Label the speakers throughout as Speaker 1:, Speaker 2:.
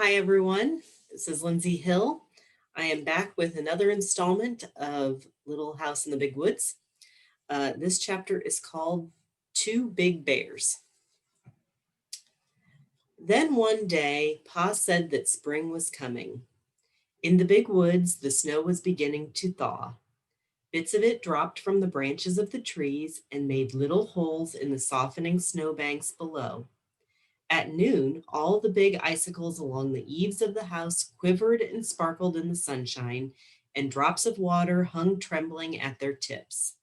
Speaker 1: Hi, everyone. This is Lindsey Hill. I am back with another installment of Little House in the Big Woods. This chapter is called Two Big Bears. Then one day, Pa said that spring was coming. In the big woods, the snow was beginning to thaw. Bits of it dropped from the branches of the trees and made little holes in the softening snowbanks below. At noon, all the big icicles along the eaves of the house quivered and sparkled in the sunshine, and drops of water hung trembling at their tips.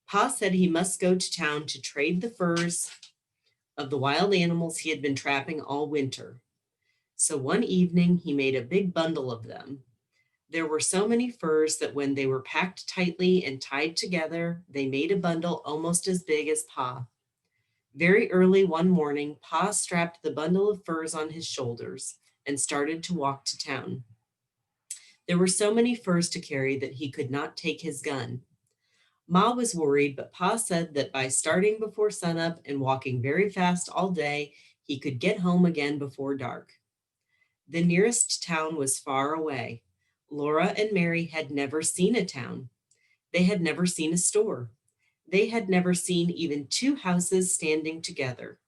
Speaker 1: Pa said he must go to town to trade the furs of the wild animals he had been trapping all winter. So one evening he made a big bundle of them. There were so many furs that when they were packed tightly and tied together, they made a bundle almost as big as Pa. Very early one morning, Pa strapped the bundle of furs on his shoulders and started to walk to town. There were so many furs to carry that he could not take his gun. Ma was worried, but Pa said that by starting before sunup and walking very fast all day, he could get home again before dark. The nearest town was far away. Laura and Mary had never seen a town. They had never seen a store. They had never seen even two houses standing together.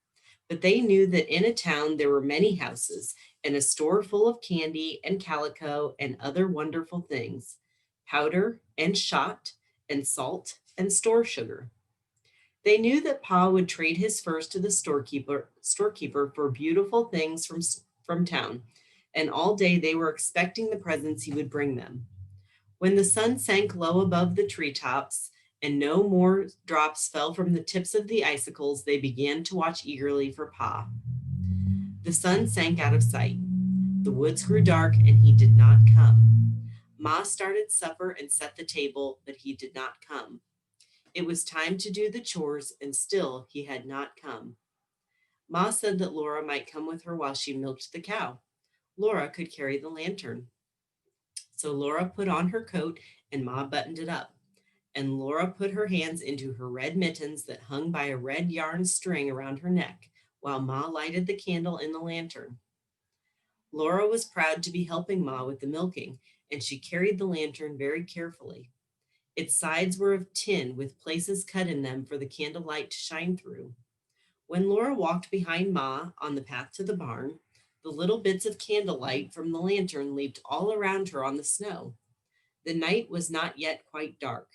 Speaker 1: But they knew that in a town there were many houses and a store full of candy and calico and other wonderful things, powder and shot and salt and store sugar. They knew that Pa would trade his furs to the storekeeper for beautiful things from town, and all day they were expecting the presents he would bring them. When the sun sank low above the treetops and no more drops fell from the tips of the icicles, they began to watch eagerly for Pa. The sun sank out of sight. The woods grew dark and he did not come. Ma started supper and set the table, but he did not come. It was time to do the chores, and still he had not come. Ma said that Laura might come with her while she milked the cow. Laura could carry the lantern. So Laura put on her coat and Ma buttoned it up. And Laura put her hands into her red mittens that hung by a red yarn string around her neck, while Ma lighted the candle in the lantern. Laura was proud to be helping Ma with the milking, and she carried the lantern very carefully. Its sides were of tin with places cut in them for the candlelight to shine through. When Laura walked behind Ma on the path to the barn, the little bits of candlelight from the lantern leaped all around her on the snow. The night was not yet quite dark.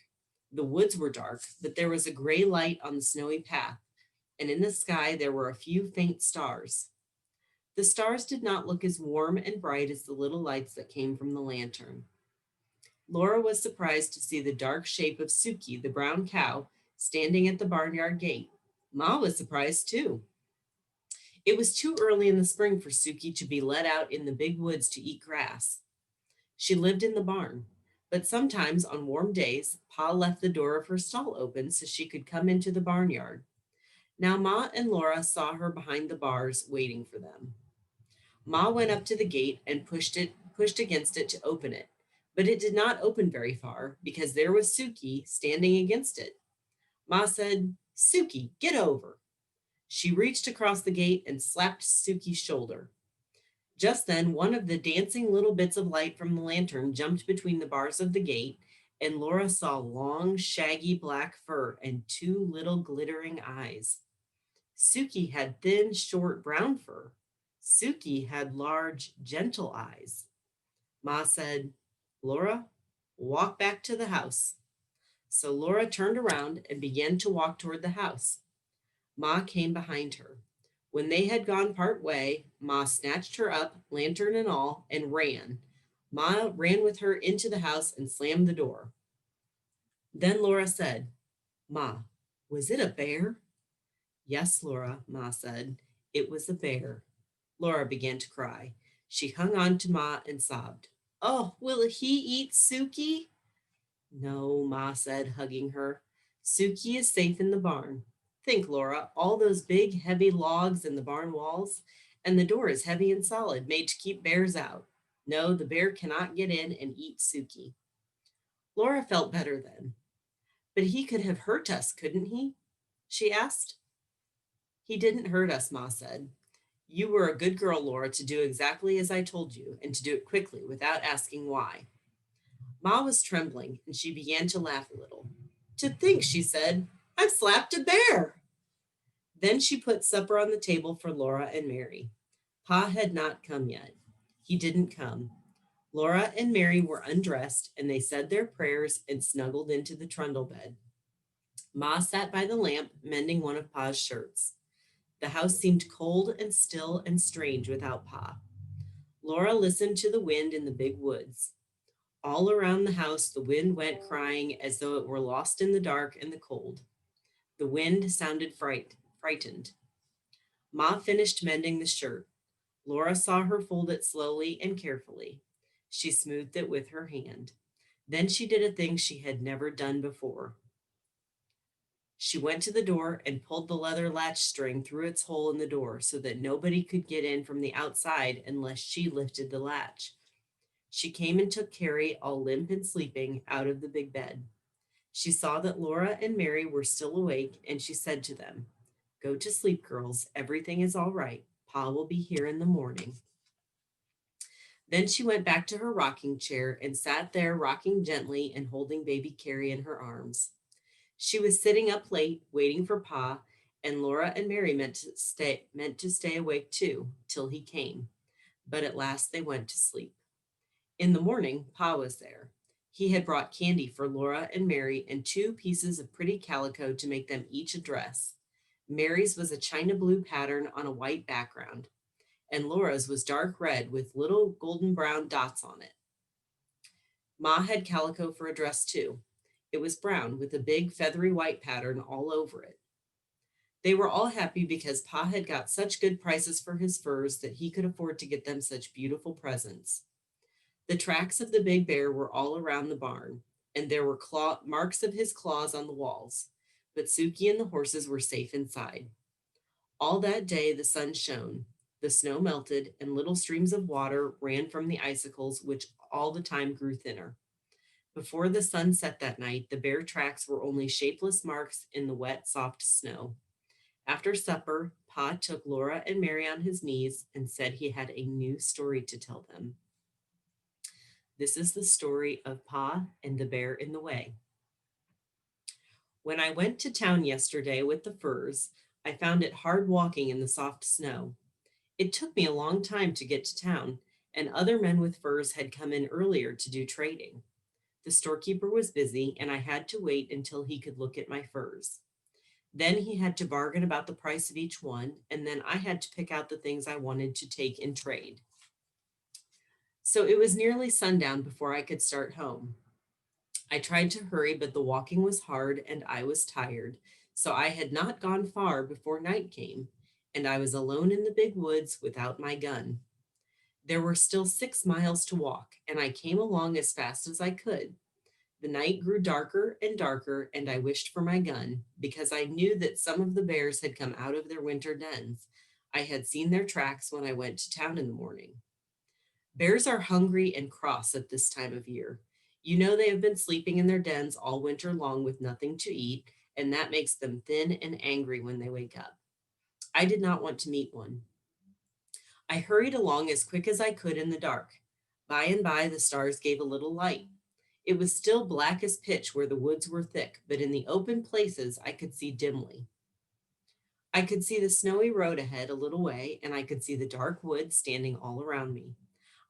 Speaker 1: The woods were dark, but there was a gray light on the snowy path, and in the sky there were a few faint stars. The stars did not look as warm and bright as the little lights that came from the lantern. Laura was surprised to see the dark shape of Suki, the brown cow, standing at the barnyard gate. Ma was surprised too. It was too early in the spring for Suki to be let out in the big woods to eat grass. She lived in the barn, but sometimes on warm days, Pa left the door of her stall open so she could come into the barnyard. Now Ma and Laura saw her behind the bars waiting for them. Ma went up to the gate and pushed against it to open it, but it did not open very far because there was Suki standing against it. Ma said, "Suki, get over." She reached across the gate and slapped Suki's shoulder. Just then, one of the dancing little bits of light from the lantern jumped between the bars of the gate, and Laura saw long, shaggy black fur and two little glittering eyes. Suki had thin, short brown fur. Suki had large, gentle eyes. Ma said, "Laura, walk back to the house." So Laura turned around and began to walk toward the house. Ma came behind her. When they had gone part way, Ma snatched her up, lantern and all, and ran. Ma ran with her into the house and slammed the door. Then Laura said, "Ma, was it a bear?" "Yes, Laura," Ma said. "It was a bear." Laura began to cry. She hung on to Ma and sobbed. "Oh, will he eat Suki?" "No," Ma said, hugging her. "Suki is safe in the barn. Think, Laura, all those big, heavy logs in the barn walls, and the door is heavy and solid, made to keep bears out. No, the bear cannot get in and eat Suki." Laura felt better then. "But he could have hurt us, couldn't he?" she asked. "He didn't hurt us," Ma said. You were a good girl, Laura, to do exactly as I told you and to do it quickly without asking why. Ma was trembling and she began to laugh a little. To think, she said, I've slapped a bear. Then she put supper on the table for Laura and Mary. Pa had not come yet. He didn't come. Laura and Mary were undressed and they said their prayers and snuggled into the trundle bed. Ma sat by the lamp mending one of Pa's shirts. The house seemed cold and still and strange without Pa. Laura listened to the wind in the big woods. All around the house, the wind went crying as though it were lost in the dark and the cold. The wind sounded frightened. Ma finished mending the shirt. Laura saw her fold it slowly and carefully. She smoothed it with her hand. Then she did a thing she had never done before. She went to the door and pulled the leather latch string through its hole in the door so that nobody could get in from the outside unless she lifted the latch. She came and took Carrie, all limp and sleeping, out of the big bed. She saw that Laura and Mary were still awake, and she said to them, Go to sleep, girls. Everything is all right. Pa will be here in the morning. Then she went back to her rocking chair and sat there rocking gently and holding baby Carrie in her arms. She was sitting up late, waiting for Pa, and Laura and Mary meant to stay awake too, till he came. But at last they went to sleep. In the morning, Pa was there. He had brought candy for Laura and Mary and 2 pieces of pretty calico to make them each a dress. Mary's was a china blue pattern on a white background, and Laura's was dark red with little golden brown dots on it. Ma had calico for a dress too. It was brown with a big feathery white pattern all over it. They were all happy because Pa had got such good prices for his furs that he could afford to get them such beautiful presents. The tracks of the big bear were all around the barn, and there were marks of his claws on the walls, but Suki and the horses were safe inside. All that day the sun shone, the snow melted, and little streams of water ran from the icicles, which all the time grew thinner. Before the sun set that night, the bear tracks were only shapeless marks in the wet, soft snow. After supper, Pa took Laura and Mary on his knees and said he had a new story to tell them. This is the story of Pa and the Bear in the Way. When I went to town yesterday with the furs, I found it hard walking in the soft snow. It took me a long time to get to town, and other men with furs had come in earlier to do trading. The storekeeper was busy, and I had to wait until he could look at my furs. Then he had to bargain about the price of each one, and then I had to pick out the things I wanted to take in trade. So it was nearly sundown before I could start home. I tried to hurry, but the walking was hard and I was tired, so I had not gone far before night came, and I was alone in the big woods without my gun. There were still 6 miles to walk, and I came along as fast as I could. The night grew darker and darker, and I wished for my gun, because I knew that some of the bears had come out of their winter dens. I had seen their tracks when I went to town in the morning. Bears are hungry and cross at this time of year. You know they have been sleeping in their dens all winter long with nothing to eat, and that makes them thin and angry when they wake up. I did not want to meet one. I hurried along as quick as I could in the dark. By and by, the stars gave a little light. It was still black as pitch where the woods were thick, but in the open places I could see dimly. I could see the snowy road ahead a little way, and I could see the dark woods standing all around me.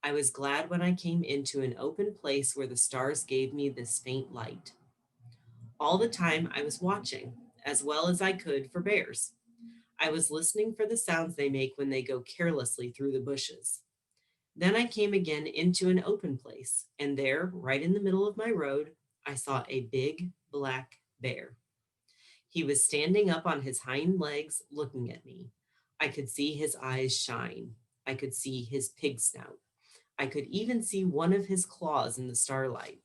Speaker 1: I was glad when I came into an open place where the stars gave me this faint light. All the time I was watching, as well as I could, for bears. I was listening for the sounds they make when they go carelessly through the bushes. Then I came again into an open place, and there, right in the middle of my road, I saw a big black bear. He was standing up on his hind legs looking at me. I could see his eyes shine. I could see his pig snout. I could even see one of his claws in the starlight.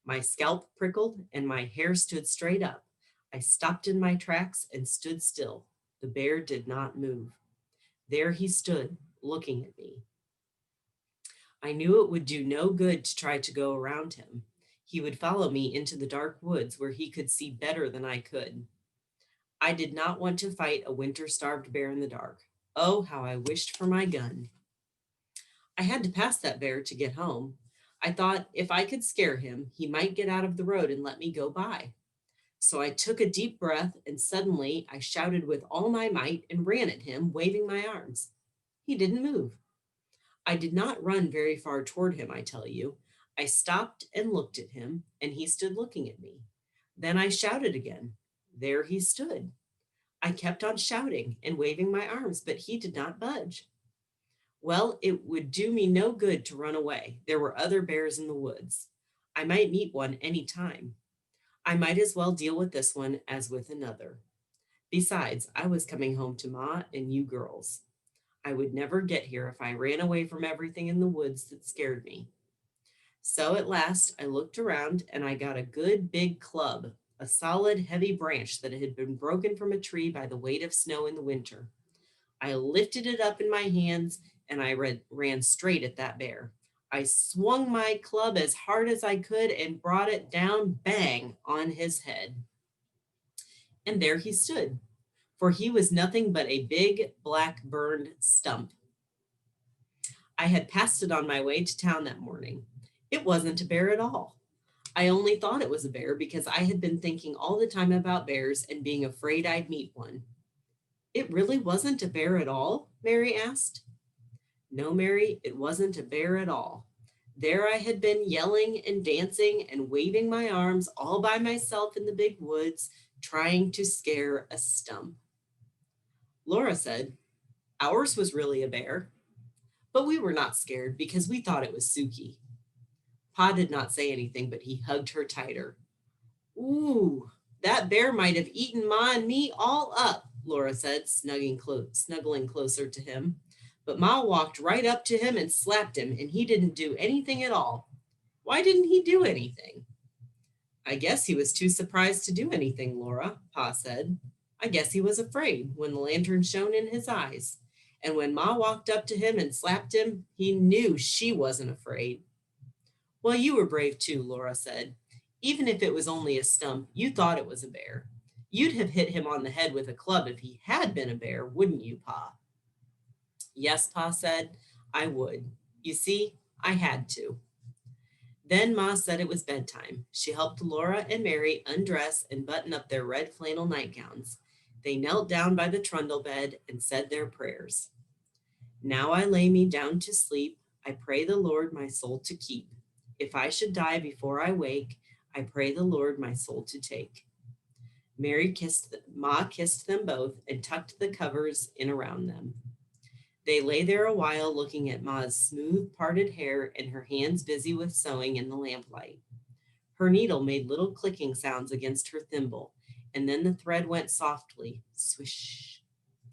Speaker 1: My scalp prickled and my hair stood straight up. I stopped in my tracks and stood still. The bear did not move. There he stood, looking at me. I knew it would do no good to try to go around him. He would follow me into the dark woods where he could see better than I could. I did not want to fight a winter-starved bear in the dark. Oh, how I wished for my gun. I had to pass that bear to get home. I thought if I could scare him, he might get out of the road and let me go by. So I took a deep breath and suddenly I shouted with all my might and ran at him, waving my arms. He didn't move. I did not run very far toward him, I tell you. I stopped and looked at him, and he stood looking at me. Then I shouted again. There he stood. I kept on shouting and waving my arms, but he did not budge. Well, it would do me no good to run away. There were other bears in the woods. I might meet one any time. I might as well deal with this one as with another. Besides, I was coming home to Ma and you girls. I would never get here if I ran away from everything in the woods that scared me. So at last I looked around and I got a good big club, a solid heavy branch that had been broken from a tree by the weight of snow in the winter. I lifted it up in my hands and I ran straight at that bear. I swung my club as hard as I could and brought it down bang on his head. And there he stood, for he was nothing but a big black burned stump. I had passed it on my way to town that morning. It wasn't a bear at all. I only thought it was a bear because I had been thinking all the time about bears and being afraid I'd meet one. It really wasn't a bear at all? Mary asked. No, Mary, it wasn't a bear at all. There I had been yelling and dancing and waving my arms all by myself in the big woods, trying to scare a stump. Laura said, ours was really a bear, but we were not scared because we thought it was Suki. Pa did not say anything, but he hugged her tighter. Ooh, that bear might have eaten Ma and me all up, Laura said, snuggling closer to him. But Ma walked right up to him and slapped him, and he didn't do anything at all. Why didn't he do anything? I guess he was too surprised to do anything, Laura, Pa said. I guess he was afraid when the lantern shone in his eyes. And when Ma walked up to him and slapped him, he knew she wasn't afraid. Well, you were brave too, Laura said. Even if it was only a stump, you thought it was a bear. You'd have hit him on the head with a club if he had been a bear, wouldn't you, Pa? Yes, Pa said, I would. You see, I had to. Then Ma said it was bedtime. She helped Laura and Mary undress and button up their red flannel nightgowns. They knelt down by the trundle bed and said their prayers. Now I lay me down to sleep. I pray the Lord my soul to keep. If I should die before I wake, I pray the Lord my soul to take. Ma kissed them both and tucked the covers in around them. They lay there a while looking at Ma's smooth parted hair and her hands busy with sewing in the lamplight. Her needle made little clicking sounds against her thimble, and then the thread went softly, swish,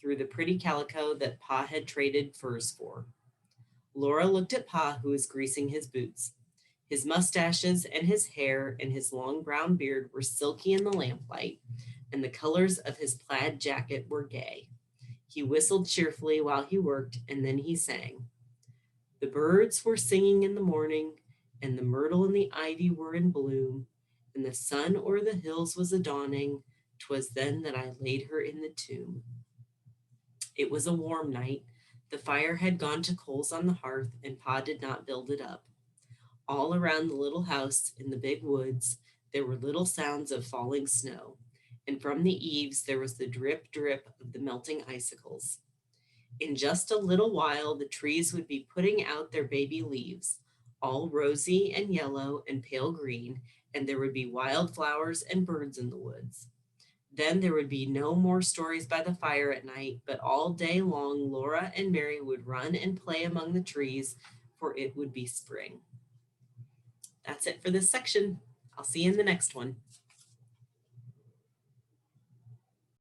Speaker 1: through the pretty calico that Pa had traded furs for. Laura looked at Pa, who was greasing his boots. His mustaches and his hair and his long brown beard were silky in the lamplight, and the colors of his plaid jacket were gay. He whistled cheerfully while he worked, and then he sang. The birds were singing in the morning, and the myrtle and the ivy were in bloom, and the sun o'er the hills was a-dawning. 'Twas then that I laid her in the tomb. It was a warm night. The fire had gone to coals on the hearth, and Pa did not build it up. All around the little house in the big woods, there were little sounds of falling snow, and from the eaves there was the drip, drip of the melting icicles. In just a little while, the trees would be putting out their baby leaves, all rosy and yellow and pale green, and there would be wildflowers and birds in the woods. Then there would be no more stories by the fire at night, but all day long Laura and Mary would run and play among the trees, for it would be spring. That's it for this section. I'll see you in the next one.